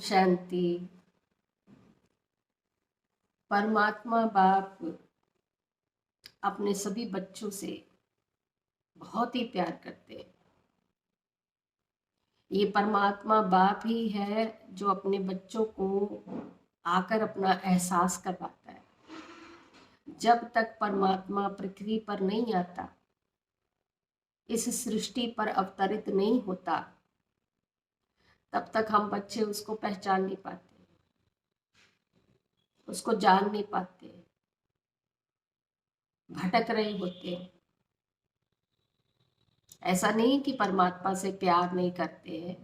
शांति। परमात्मा बाप अपने सभी बच्चों से बहुत ही प्यार करते हैं। ये परमात्मा बाप ही है जो अपने बच्चों को आकर अपना एहसास करवाता है। जब तक परमात्मा पृथ्वी पर नहीं आता, इस सृष्टि पर अवतरित नहीं होता, तब तक हम बच्चे उसको पहचान नहीं पाते, उसको जान नहीं पाते, भटक रहे होते हैं। ऐसा नहीं कि परमात्मा से प्यार नहीं करते हैं,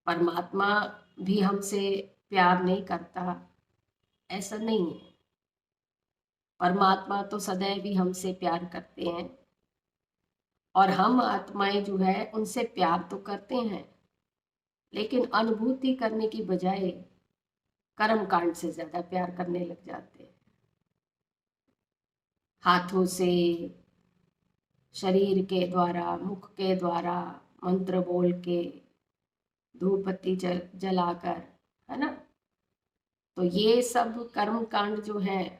परमात्मा भी हमसे प्यार नहीं करता, ऐसा नहीं है। परमात्मा तो सदैव ही हमसे प्यार करते हैं और हम आत्माएं जो है उनसे प्यार तो करते हैं, लेकिन अनुभूति करने की बजाय कर्म कांड से ज्यादा प्यार करने लग जाते हैं। हाथों से, शरीर के द्वारा, मुख के द्वारा, मंत्र बोल के, धूप बत्ती जलाकर, है ना। तो ये सब कर्म कांड जो है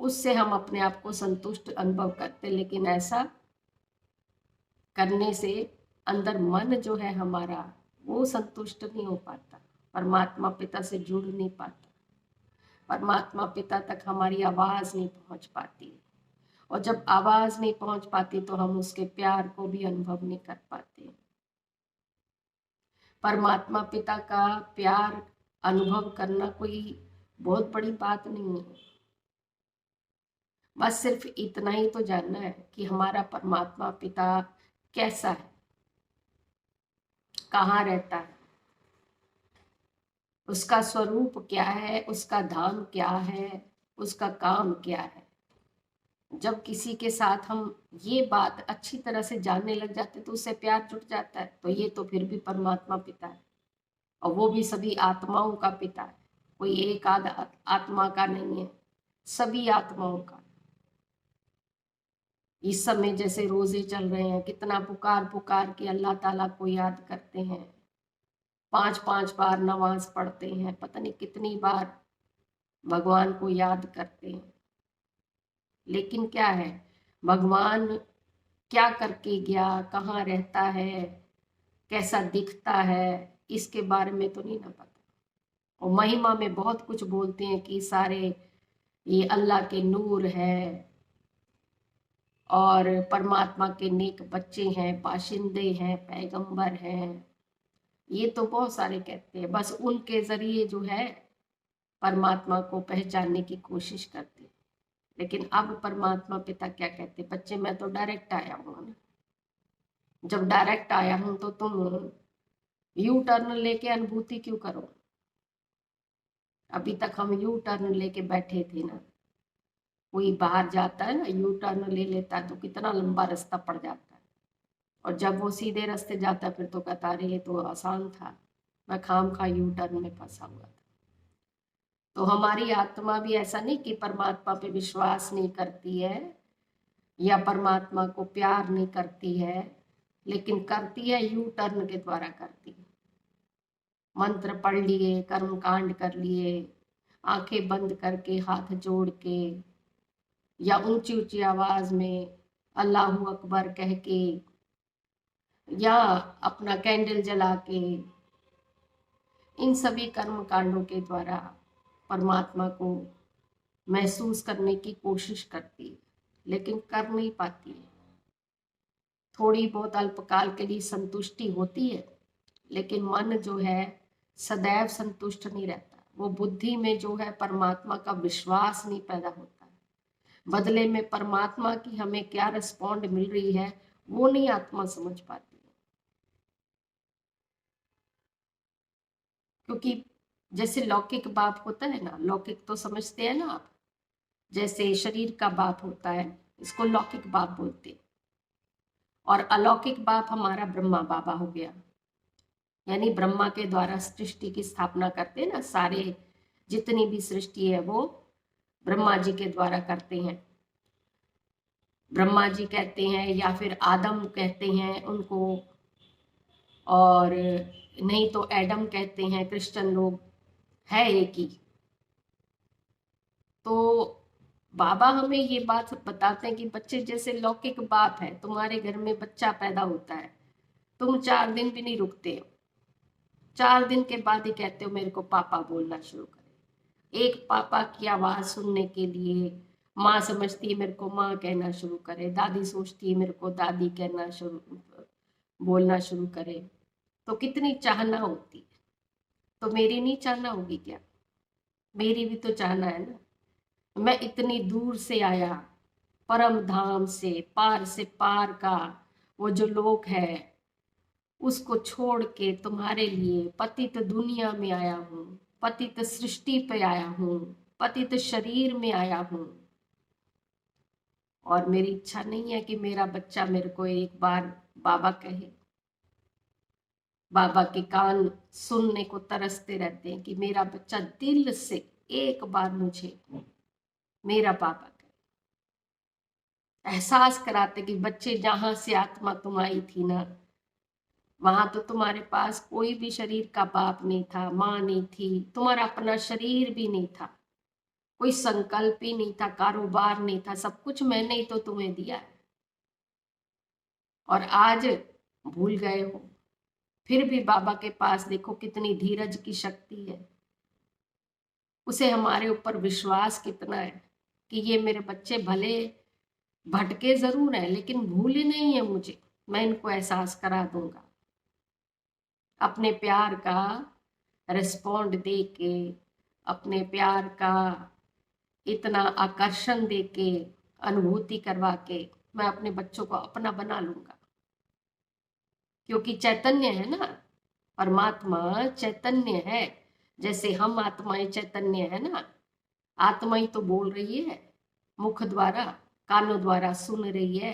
उससे हम अपने आप को संतुष्ट अनुभव करते, लेकिन ऐसा करने से अंदर मन जो है हमारा वो संतुष्ट नहीं हो पाता, परमात्मा पिता से जुड़ नहीं पाता, परमात्मा पिता तक हमारी आवाज नहीं पहुंच पाती। और जब आवाज नहीं पहुंच पाती तो हम उसके प्यार को भी अनुभव नहीं कर पाते। परमात्मा पिता का प्यार अनुभव करना कोई बहुत बड़ी बात नहीं है। बस सिर्फ इतना ही तो जानना है कि हमारा परमात्मा पिता कैसा है, कहाँ रहता है, उसका स्वरूप क्या है, उसका धाम क्या है, उसका काम क्या है। जब किसी के साथ हम ये बात अच्छी तरह से जानने लग जाते तो उससे प्यार जुट जाता है। तो ये तो फिर भी परमात्मा पिता है, और वो भी सभी आत्माओं का पिता है, कोई एक आध आत्मा का नहीं है, सभी आत्माओं का। इस समय जैसे रोजे चल रहे हैं, कितना पुकार पुकार के अल्लाह ताला को याद करते हैं, 5-5 बार नमाज पढ़ते हैं, पता नहीं कितनी बार भगवान को याद करते हैं। लेकिन क्या है, भगवान क्या करके गया, कहाँ रहता है, कैसा दिखता है, इसके बारे में तो नहीं ना पता। और महिमा में बहुत कुछ बोलते हैं कि सारे ये अल्लाह के नूर है और परमात्मा के नेक बच्चे हैं, बाशिंदे हैं, पैगंबर हैं, ये तो बहुत सारे कहते हैं। बस उनके जरिए जो है परमात्मा को पहचानने की कोशिश करते हैं। लेकिन अब परमात्मा पिता क्या कहते, बच्चे मैं तो डायरेक्ट आया हूँ ना। जब डायरेक्ट आया हूँ तो तुम यू टर्न लेके अनुभूति क्यों करो। अभी तक हम यू टर्न लेके बैठे थे ना, कोई बाहर जाता है ना, यू टर्न ले लेता है तो कितना लंबा रास्ता पड़ जाता है, और जब वो सीधे रास्ते जाता है फिर तो कहता अरे ये तो आसान था, मैं खाम खा यू टर्न में फंसा हुआ था। तो हमारी आत्मा भी ऐसा नहीं कि परमात्मा पे विश्वास नहीं करती है या परमात्मा को प्यार नहीं करती है, लेकिन करती है यू टर्न के द्वारा करती है। मंत्र पढ़ लिए, कर्म कांड कर लिए, आंखें बंद करके, हाथ जोड़ के, या ऊंची ऊंची आवाज में अल्लाहू अकबर कह के, या अपना कैंडल जला के, इन सभी कर्म कांडों के द्वारा परमात्मा को महसूस करने की कोशिश करती है, लेकिन कर नहीं पाती है। थोड़ी बहुत अल्पकाल के लिए संतुष्टि होती है, लेकिन मन जो है सदैव संतुष्ट नहीं रहता। वो बुद्धि में जो है परमात्मा का विश्वास नहीं पैदा होता है। बदले में परमात्मा की हमें क्या रिस्पॉन्ड मिल रही है वो नहीं आत्मा समझ पाती है। क्योंकि जैसे लौकिक बाप होता है ना, लौकिक तो समझते हैं ना आप, जैसे शरीर का बाप होता है, इसको लौकिक बाप बोलते हैं। और अलौकिक बाप हमारा ब्रह्मा बाबा हो गया, यानी ब्रह्मा के द्वारा सृष्टि की स्थापना करते हैं ना, सारे जितनी भी सृष्टि है वो ब्रह्मा जी के द्वारा करते हैं। ब्रह्मा जी कहते हैं या फिर आदम कहते हैं उनको, और नहीं तो एडम कहते हैं क्रिश्चियन लोग, है एक ही। तो बाबा हमें ये बात बताते हैं कि बच्चे जैसे लौकिक बात है, तुम्हारे घर में बच्चा पैदा होता है, तुम 4 दिन भी नहीं रुकते हो, 4 दिन के बाद ही कहते हो मेरे को पापा बोलना शुरू करे। एक पापा की आवाज सुनने के लिए माँ समझती है मेरे को माँ कहना शुरू करे, दादी सोचती है मेरे को दादी कहना शुरू, बोलना शुरू करे, तो कितनी चाहना होती है। तो मेरी नहीं चाहना होगी क्या? मेरी भी तो चाहना है ना। मैं इतनी दूर से आया, परम धाम से पार का वो जो लोक है, उसको छोड़ के तुम्हारे लिए पतित दुनिया में आया हूँ, पतित सृष्टि पे आया हूँ, पतित शरीर में आया हूँ। और मेरी इच्छा नहीं है कि मेरा बच्चा मेरे को एक बार बाबा कहे। बाबा के कान सुनने को तरसते रहते हैं कि मेरा बच्चा दिल से एक बार मुझे मेरा बाबा कहे। एहसास कराते कि बच्चे जहां से आत्मा तुम आई थी ना, वहां तो तुम्हारे पास कोई भी शरीर का बाप नहीं था, माँ नहीं थी, तुम्हारा अपना शरीर भी नहीं था, कोई संकल्प ही नहीं था, कारोबार नहीं था, सब कुछ मैंने ही तो तुम्हें दिया है। और आज भूल गए हो। फिर भी बाबा के पास देखो कितनी धीरज की शक्ति है, उसे हमारे ऊपर विश्वास कितना है कि ये मेरे बच्चे भले भटके जरूर हैं लेकिन भूले नहीं है मुझे, मैं इनको एहसास करा दूंगा। अपने प्यार का रिस्पॉन्ड दे के, अपने प्यार का इतना आकर्षण दे के, अनुभूति करवा के मैं अपने बच्चों को अपना बना लूंगा। क्योंकि चैतन्य है ना, परमात्मा चैतन्य है। जैसे हम आत्माएं चैतन्य है ना, आत्मा ही तो बोल रही है, मुख द्वारा, कानों द्वारा सुन रही है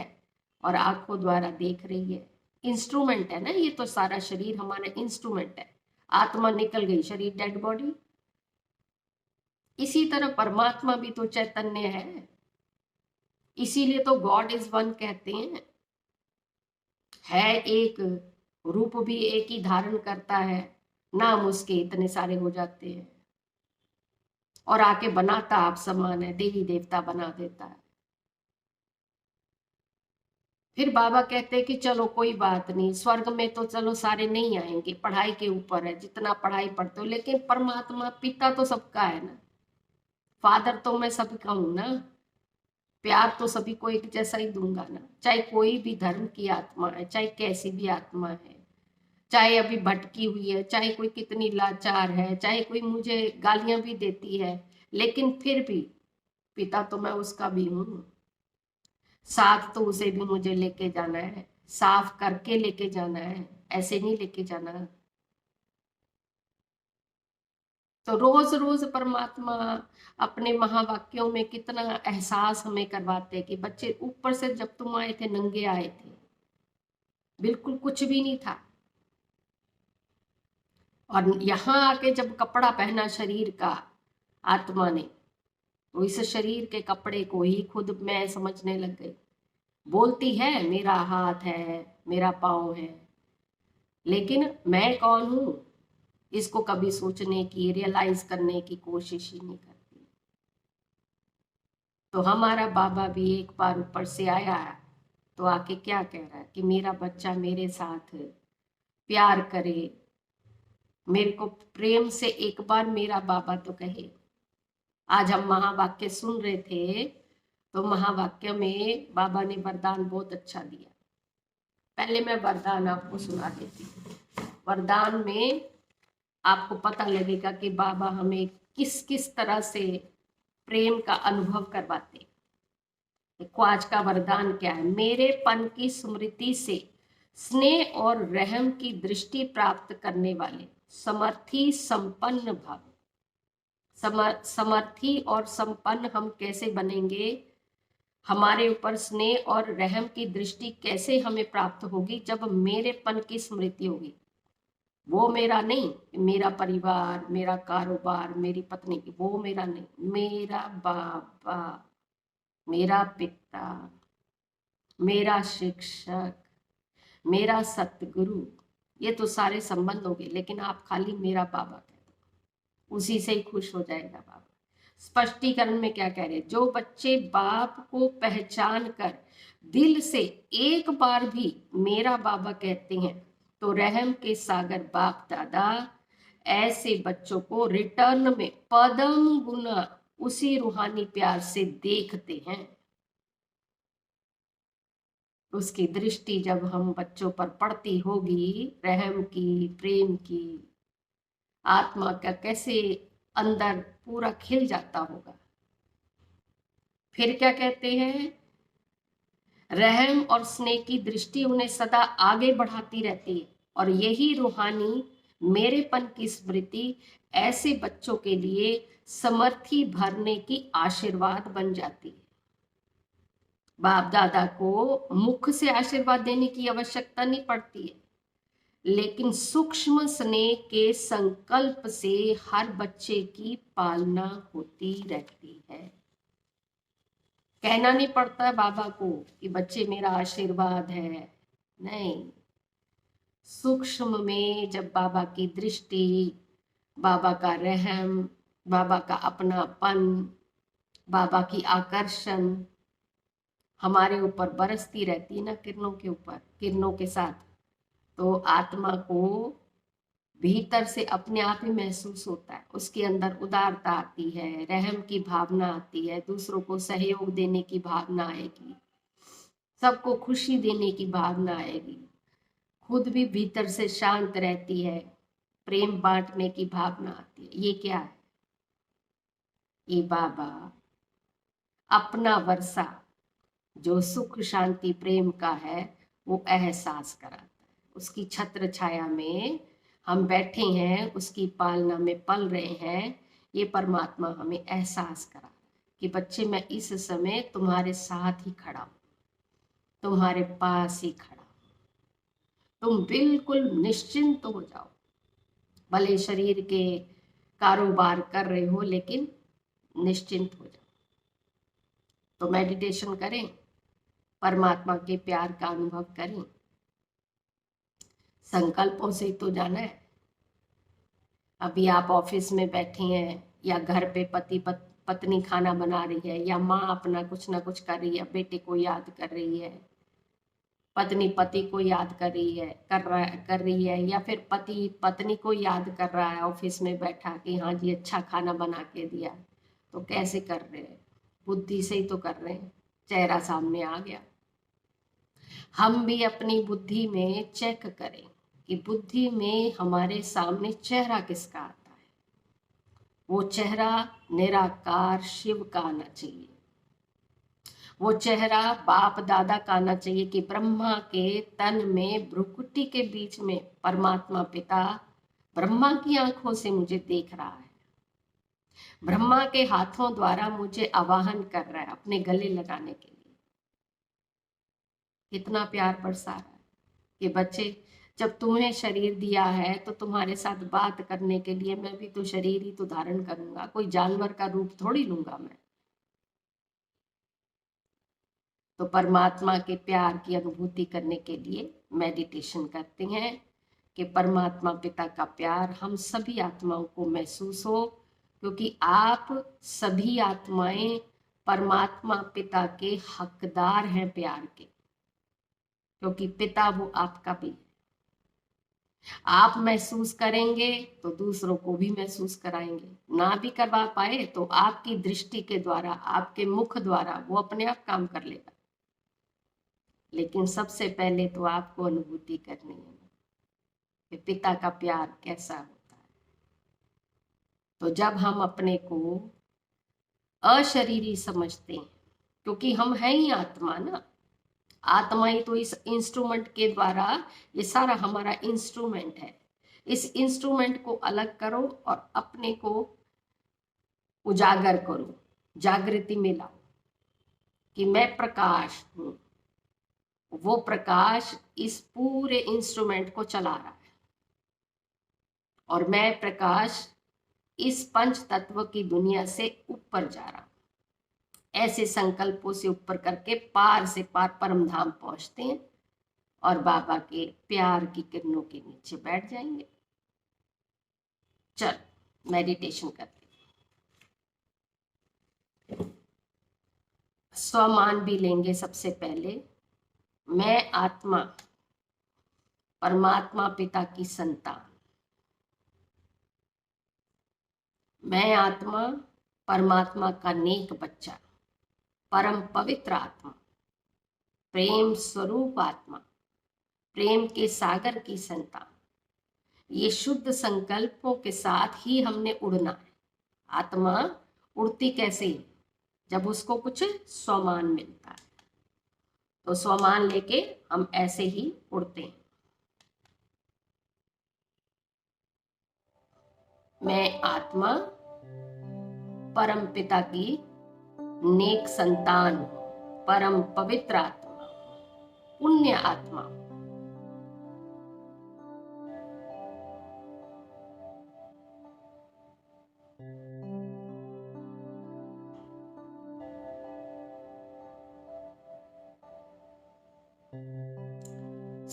और आंखों द्वारा देख रही है। इंस्ट्रूमेंट है ना, ये तो सारा शरीर हमारा इंस्ट्रूमेंट है। आत्मा निकल गई, शरीर डेड बॉडी। इसी तरह परमात्मा भी तो चैतन्य है, इसीलिए तो गॉड इज वन कहते हैं। है एक, रूप भी एक ही धारण करता है, नाम उसके इतने सारे हो जाते हैं, और आके बनाता आप समान है, देवी देवता बना देता है। फिर बाबा कहते हैं कि चलो कोई बात नहीं, स्वर्ग में तो चलो सारे नहीं आएंगे, पढ़ाई के ऊपर है, जितना पढ़ाई पढ़ते हो, लेकिन परमात्मा पिता तो सबका है ना, फादर तो मैं सबका हूं ना, प्यार तो सभी को एक जैसा ही दूंगा ना, चाहे कोई भी धर्म की आत्मा है, चाहे कैसी भी आत्मा है, चाहे अभी भटकी हुई है, चाहे कोई कितनी लाचार है, चाहे कोई मुझे गालियां भी देती है, लेकिन फिर भी पिता तो मैं उसका भी हूँ। साथ तो उसे भी मुझे लेके जाना है, साफ करके लेके जाना है, ऐसे नहीं लेके जाना। तो रोज रोज परमात्मा अपने महावाक्यों में कितना एहसास हमें करवाते हैं कि बच्चे, ऊपर से जब तुम आए थे नंगे आए थे, बिल्कुल कुछ भी नहीं था, और यहाँ आके जब कपड़ा पहना शरीर का आत्मा ने, तो इस शरीर के कपड़े को ही खुद मैं समझने लग गई। बोलती है मेरा हाथ है, मेरा पाँव है, लेकिन मैं कौन हूँ इसको कभी सोचने की, रियलाइज करने की कोशिश ही नहीं करती। तो हमारा बाबा भी एक बार ऊपर से आया है, तो आके क्या कह रहा है कि मेरा बच्चा मेरे साथ प्यार करे, मेरे को प्रेम से एक बार मेरा बाबा तो कहे। आज हम महावाक्य सुन रहे थे, तो महावाक्य में बाबा ने वरदान बहुत अच्छा दिया। पहले मैं वरदान आपको सुना देती हूँ। वरदान में आपको पता लगेगा कि बाबा हमें किस किस तरह से प्रेम का अनुभव करवाते। देखो आज का वरदान क्या है। मेरे पन की स्मृति से स्नेह और रहम की दृष्टि प्राप्त करने वाले समर्थी संपन्न भव। समर्थी और संपन्न हम कैसे बनेंगे, हमारे ऊपर स्नेह और रहम की दृष्टि कैसे हमें प्राप्त होगी, जब मेरेपन की स्मृति होगी। वो मेरा नहीं, मेरा परिवार, मेरा कारोबार, मेरी पत्नी, वो मेरा नहीं, मेरा बाबा, मेरा पिता, मेरा शिक्षक, मेरा सतगुरु, ये तो सारे संबंध हो गए, लेकिन आप खाली मेरा बाबा कह दो, उसी से ही खुश हो जाएगा बाबा। स्पष्टीकरण में क्या कह रहे हैं, जो बच्चे बाप को पहचान कर दिल से एक बार भी मेरा बाबा कहते हैं तो रहम के सागर बाप दादा ऐसे बच्चों को रिटर्न में पदम गुना उसी रूहानी प्यार से देखते हैं। उसकी दृष्टि जब हम बच्चों पर पड़ती होगी, रहम की, प्रेम की, आत्मा का कैसे अंदर पूरा खिल जाता होगा। फिर क्या कहते हैं, रहम और स्नेह की दृष्टि उन्हें सदा आगे बढ़ाती रहती है और यही रूहानी मेरेपन की स्मृति ऐसे बच्चों के लिए समर्थी भरने की आशीर्वाद बन जाती है। बाप दादा को मुख से आशीर्वाद देने की आवश्यकता नहीं पड़ती है, लेकिन सूक्ष्म स्नेह के संकल्प से हर बच्चे की पालना होती रहती है। कहना नहीं पड़ता बाबा को कि बच्चे मेरा आशीर्वाद है, नहीं, सूक्ष्म में जब बाबा की दृष्टि, बाबा का रहम, बाबा का अपनापन, बाबा की आकर्षण हमारे ऊपर बरसती रहती है ना, किरणों के ऊपर, किरणों के साथ, तो आत्मा को भीतर से अपने आप ही महसूस होता है, उसके अंदर उदारता आती है, रहम की भावना आती है, दूसरों को सहयोग देने की भावना आएगी, सबको खुशी देने की भावना आएगी, खुद भी भीतर से शांत रहती है, प्रेम बांटने की भावना आती है। ये क्या है, ये बाबा अपना वर्षा जो सुख शांति प्रेम का है वो एहसास कराता है। उसकी छत्र छाया में हम बैठे हैं, उसकी पालना में पल रहे हैं, ये परमात्मा हमें एहसास करा कि बच्चे मैं इस समय तुम्हारे साथ ही खड़ा हूँ, तुम्हारे पास ही खड़ा हूँ, तुम बिल्कुल निश्चिंत हो जाओ। भले शरीर के कारोबार कर रहे हो लेकिन निश्चिंत हो जाओ। तो मेडिटेशन करें, परमात्मा के प्यार का अनुभव करें। संकल्पों से तो जाना है। अभी आप ऑफिस में बैठे हैं या घर पे पत्नी खाना बना रही है या माँ अपना कुछ ना कुछ कर रही है, बेटे को याद कर रही है, पत्नी पति को याद कर रही है या फिर पति पत्नी को याद कर रहा है ऑफिस में बैठा कि हाँ जी अच्छा खाना बना के दिया, तो कैसे कर रहे हैं, बुद्धि से ही तो कर रहे हैं, चेहरा सामने आ गया। हम भी अपनी बुद्धि में चेक करें कि बुद्धि में हमारे सामने चेहरा किसका आता है। वो चेहरा निराकार शिव का आना चाहिए, वो चेहरा बाप दादा का आना चाहिए कि ब्रह्मा के तन में भ्रुकुटी के बीच में परमात्मा पिता ब्रह्मा की आंखों से मुझे देख रहा है, ब्रह्मा के हाथों द्वारा मुझे आवाहन कर रहा है अपने गले लगाने के लिए। कितना प्यार बरसा रहा है कि बच्चे जब तुम्हें शरीर दिया है तो तुम्हारे साथ बात करने के लिए मैं भी तो शरीर ही तो धारण करूंगा, कोई जानवर का रूप थोड़ी लूंगा मैं। तो परमात्मा के प्यार की अनुभूति करने के लिए मेडिटेशन करते हैं कि परमात्मा पिता का प्यार हम सभी आत्माओं को महसूस हो, क्योंकि आप सभी आत्माएं परमात्मा पिता के हकदार हैं प्यार के, क्योंकि पिता वो आपका भी है। आप महसूस करेंगे तो दूसरों को भी महसूस कराएंगे, ना भी करवा पाए तो आपकी दृष्टि के द्वारा, आपके मुख द्वारा वो अपने आप काम कर लेगा। लेकिन सबसे पहले तो आपको अनुभूति करनी है कि पिता का प्यार कैसा होता है। तो जब हम अपने को अशरीरी समझते हैं, क्योंकि हम हैं ही आत्मा ना, आत्मा ही तो इस इंस्ट्रूमेंट के द्वारा, ये सारा हमारा इंस्ट्रूमेंट है, इस इंस्ट्रूमेंट को अलग करो और अपने को उजागर करो, जागृति में लाओ कि मैं प्रकाश हूं। वो प्रकाश इस पूरे इंस्ट्रूमेंट को चला रहा है और मैं प्रकाश इस पंच तत्व की दुनिया से ऊपर जा रहा हूं। ऐसे संकल्पों से ऊपर करके पार से पार परम धाम पहुंचते हैं और बाबा के प्यार की किरणों के नीचे बैठ जाएंगे। चल मेडिटेशन करते। स्वमान भी लेंगे सबसे पहले। मैं आत्मा परमात्मा पिता की संतान। मैं आत्मा परमात्मा का नेक बच्चा, परम पवित्र आत्मा, प्रेम स्वरूप आत्मा, प्रेम के सागर की संतान। ये शुद्ध संकल्पों के साथ ही हमने उड़ना है। आत्मा उड़ती कैसे? जब उसको कुछ स्वमान मिलता है। तो स्वमान लेके हम ऐसे ही उड़ते हैं। मैं आत्मा परम पिता की नेक संतान हूं, परम पवित्र आत्मा, पुण्य आत्मा।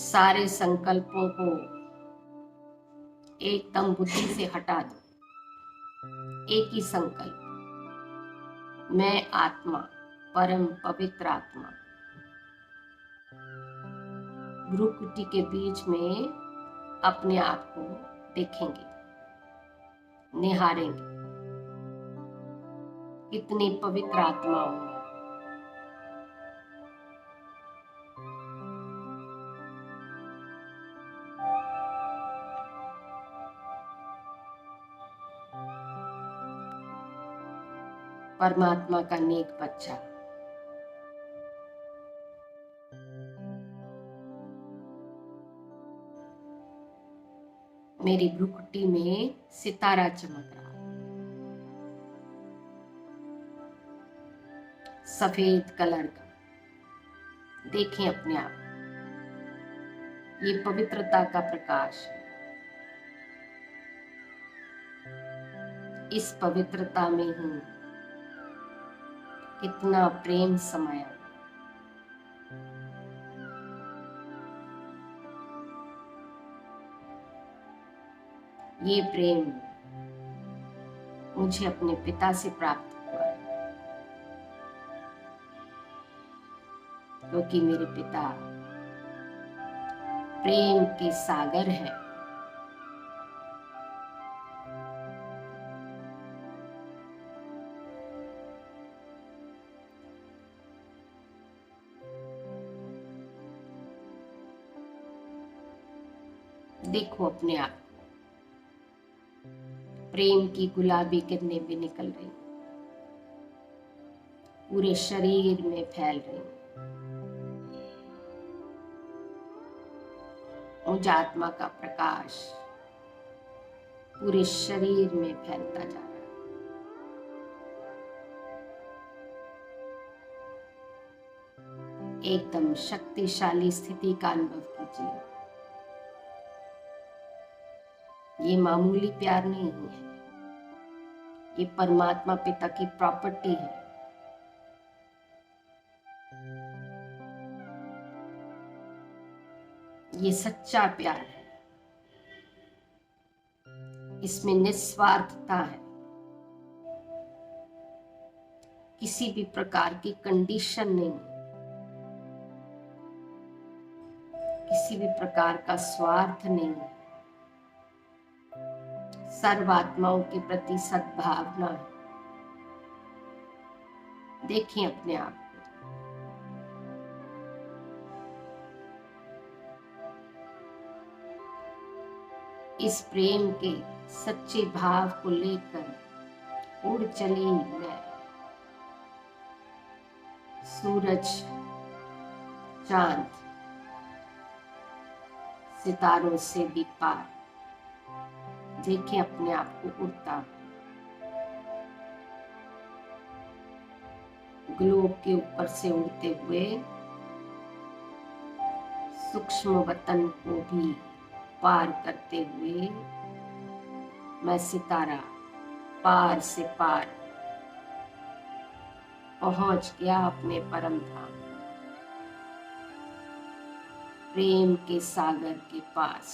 सारे संकल्पों को एकदम बुद्धि से हटा दो। एक ही संकल्प, मैं आत्मा परम पवित्र आत्मा। भ्रुकुटी के बीच में अपने आप को देखेंगे, निहारेंगे। कितनी पवित्र आत्मा हूं। परमात्मा का नेक बच्चा। मेरी भ्रुकुटी में सितारा चमक रहा, सफेद कलर का। देखें अपने आप, ये पवित्रता का प्रकाश है। इस पवित्रता में ही कितना प्रेम समाया। ये प्रेम मुझे अपने पिता से प्राप्त हुआ है, क्योंकि मेरे पिता प्रेम के सागर है। देखो अपने आप, प्रेम की गुलाबी किरणें भी निकल रही, पूरे शरीर में फैल रही। मुझ आत्मा का प्रकाश पूरे शरीर में फैलता जा रहा है। एकदम शक्तिशाली स्थिति का अनुभव कीजिए। ये मामूली प्यार नहीं है, ये परमात्मा पिता की प्रॉपर्टी है। ये सच्चा प्यार है, इसमें निस्वार्थता है। किसी भी प्रकार की कंडीशन नहीं, किसी भी प्रकार का स्वार्थ नहीं, सर्वात्माओं के प्रति सद्भावना है। देखिए अपने आप को, इस प्रेम के सच्चे भाव को लेकर उड़ चली मैं। सूरज, चांद, सितारों से भी पार। देखिए अपने आप को उड़ता, ग्लोब के ऊपर से उड़ते हुए सूक्ष्म वतन को भी पार करते हुए मैं सितारा पार से पार पहुंच गया अपने परम धाम। प्रेम के सागर के पास।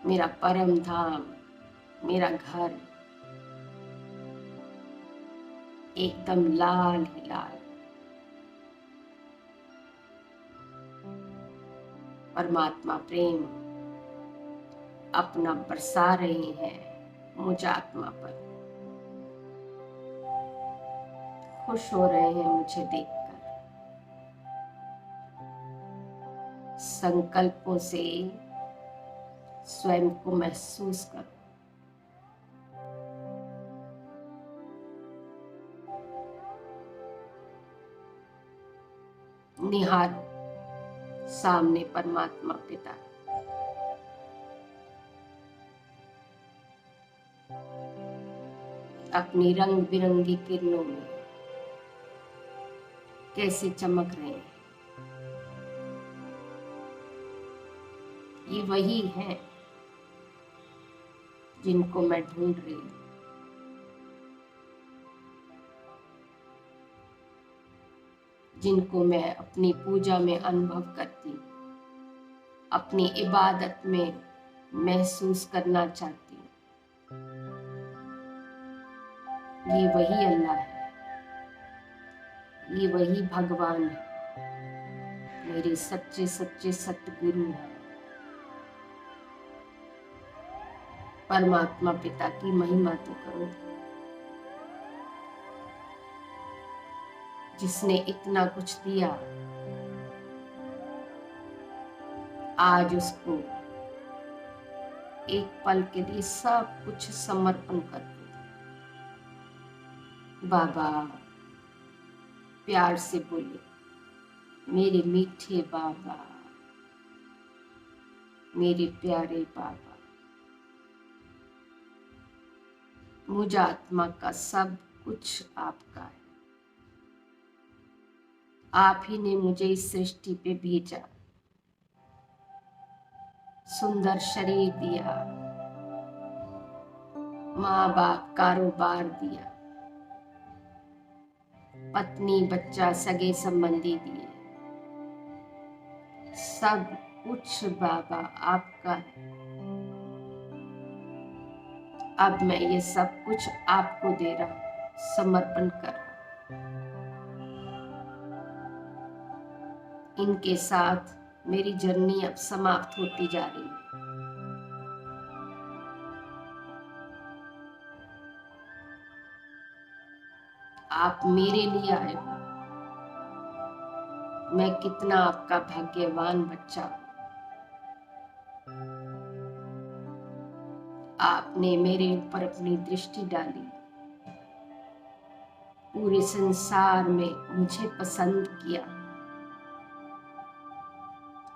मेरा परम धाम, मेरा घर एकदम लाल ही लाल। परमात्मा प्रेम अपना बरसा रहे हैं मुझ आत्मा पर। खुश हो रहे हैं मुझे देखकर। संकल्पों से स्वयं को महसूस करो। निहारो सामने परमात्मा पिता। अपनी रंग बिरंगी किरणों में कैसे चमक रहे हैं। ये वही है जिनको मैं ढूंढ रही हूँ। जिनको मैं अपनी पूजा में अनुभव करती, अपनी इबादत में महसूस करना चाहती हूँ। ये वही अल्लाह है, ये वही भगवान है, मेरे सच्चे सच्चे सतगुरु हैं। परमात्मा पिता की महिमा तो करो, जिसने इतना कुछ दिया। आज उसको एक पल के लिए सब कुछ समर्पण कर दो। बाबा प्यार से बोले, मेरे मीठे बाबा, मेरे प्यारे बाबा। मुझ आत्मा का सब कुछ आपका है। आप ही ने मुझे इस सृष्टि पे भेजा, सुंदर शरीर दिया, माँ बाप कारोबार दिया, पत्नी बच्चा सगे संबंधी दिए। सब कुछ बाबा आपका है। अब मैं ये सब कुछ आपको दे रहा हूं, समर्पण कर रहा हूं। इनके साथ मेरी जर्नी अब समाप्त होती जा रही है। आप मेरे लिए आए हो। मैं कितना आपका भाग्यवान बच्चा हूं। आपने मेरे ऊपर अपनी दृष्टि डाली, पूरे संसार में मुझे पसंद किया।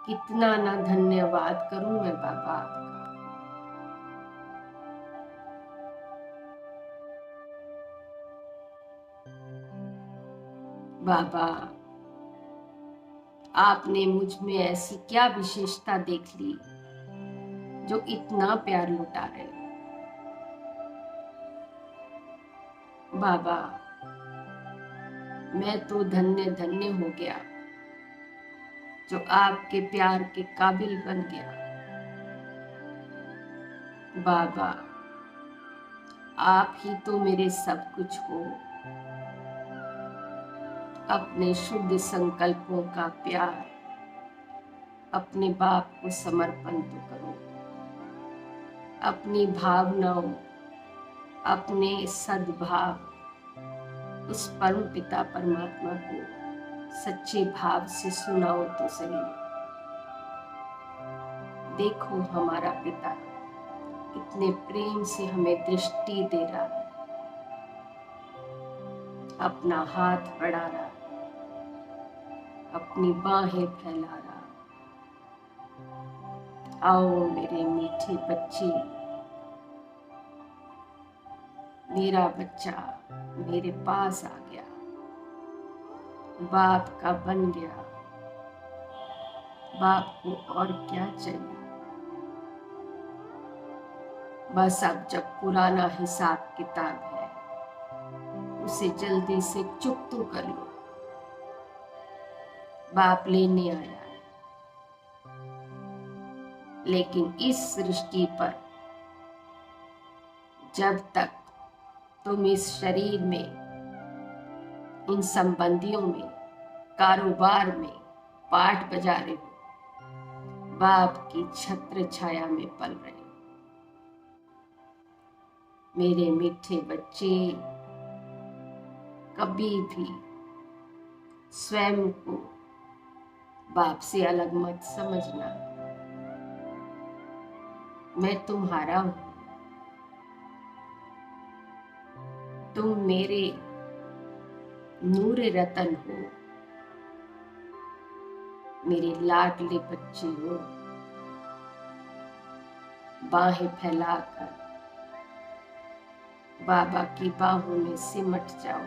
कितना ना धन्यवाद करूं मैं बाबा आपका। बाबा आपने मुझ में ऐसी क्या विशेषता देख ली जो इतना प्यार लुटा रहे हो। बाबा मैं तो धन्य धन्य हो गया जो आपके प्यार के काबिल बन गया। बाबा आप ही तो मेरे सब कुछ हो। अपने शुद्ध संकल्पों का प्यार अपने बाप को समर्पण तो करो। अपनी भावनाओं, अपने सद्भाव उस परम पिता परमात्मा को सच्चे भाव से सुनाओ तो सही। देखो हमारा पिता कितने प्रेम से हमें दृष्टि दे रहा है, अपना हाथ बढ़ा रहा, अपनी बाहें फैला रहा। आओ मेरे मीठे बच्चे, मेरा बच्चा मेरे पास आ गया, बाप का बन गया। बाप को और क्या चाहिए। बस अब जब पुराना हिसाब किताब है उसे जल्दी से चुप तो कर लो। बाप लेने आया है, लेकिन इस सृष्टि पर जब तक तुम इस शरीर में, इन संबंधियों में, कारोबार में पाठ बजा रहे हो, बाप की छत्र छाया में पल रहे हो। मेरे मीठे बच्चे, कभी भी स्वयं को बाप से अलग मत समझना। मैं तुम्हारा हूं, तुम मेरे नूर रतन हो, मेरे लाडले बच्चे हो। बाहें फैलाकर बाबा की बाहों में सिमट जाओ।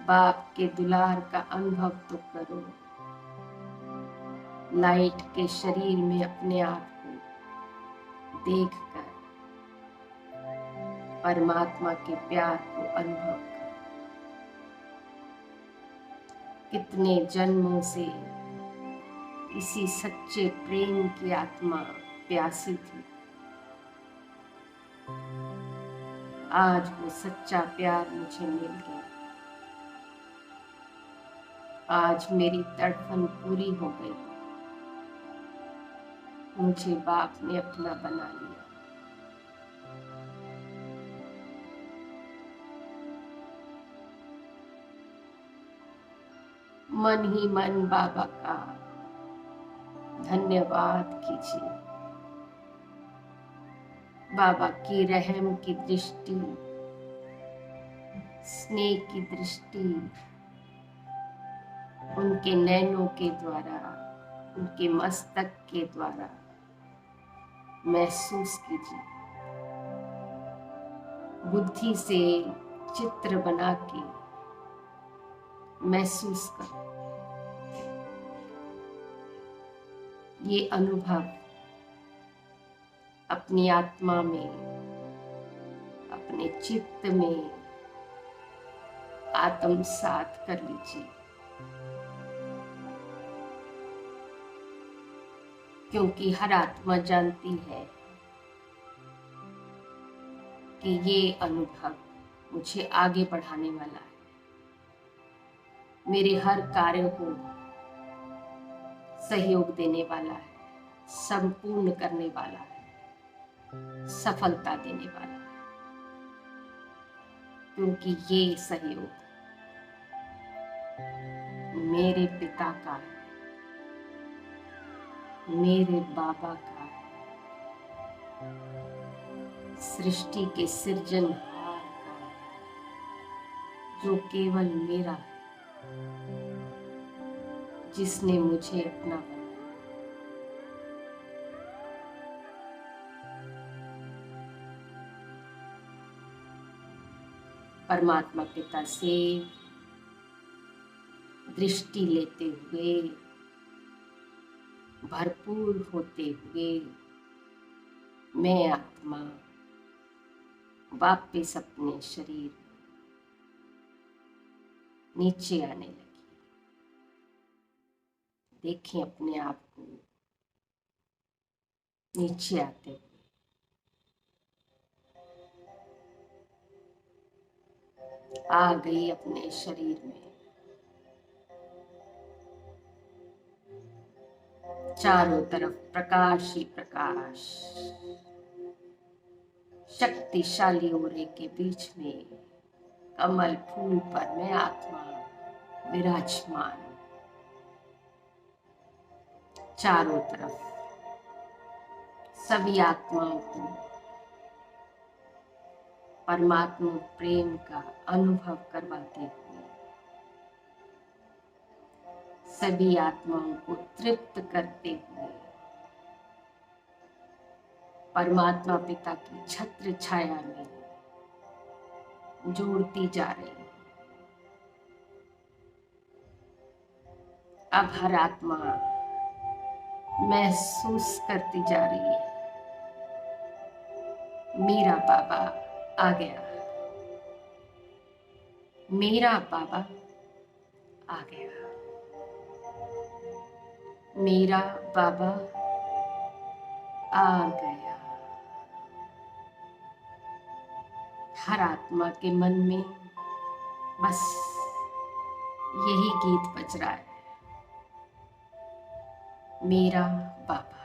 बाप के दुलार का अनुभव तो करो। लाइट के शरीर में अपने आप को देखकर परमात्मा के प्यार को अनुभव करो। कितने जन्मों से इसी सच्चे प्रेम की आत्मा प्यासी थी। आज वो सच्चा प्यार मुझे मिल गया। आज मेरी तड़पन पूरी हो गई। मुझे बाप ने अपना बना लिया। मन ही मन बाबा का धन्यवाद कीजिए। बाबा की रहम की दृष्टि, स्नेह की दृष्टि उनके नैनों के द्वारा, उनके मस्तक के द्वारा महसूस कीजिए। बुद्धि से चित्र बना के महसूस करो। ये अनुभव अपनी आत्मा में, अपने चित्त में आत्मसात कर लीजिए, क्योंकि हर आत्मा जानती है कि ये अनुभव मुझे आगे बढ़ाने वाला है, मेरे हर कार्य को सहयोग देने वाला है, संपूर्ण करने वाला है, सफलता देने वाला है। क्योंकि ये सहयोग मेरे पिता का है, मेरे बाबा का है, सृष्टि के सृजनहार का है, जो केवल मेरा है, जिसने मुझे अपना बनाया। परमात्मा पिता से दृष्टि लेते हुए, भरपूर होते हुए मैं आत्मा वापिस अपने शरीर नीचे आने लगी। देखें अपने आप को नीचे आते हुए। आ गई अपने शरीर में। चारों तरफ प्रकाश ही प्रकाश। शक्तिशाली ओरे के बीच में कमल फूल पर मैं आत्मा विराजमान। चारों तरफ सभी आत्माओं को परमात्मा प्रेम का अनुभव करवाते हुए, सभी आत्माओं को तृप्त करते हुए परमात्मा पिता की छत्र छाया में जोड़ती जा रही है। अब हर आत्मा महसूस करती जा रही है, मेरा बाबा आ गया, मेरा बाबा आ गया। मेरा बाबा आ गया। हर आत्मा के मन में बस यही गीत बज रहा है, मेरा बाबा।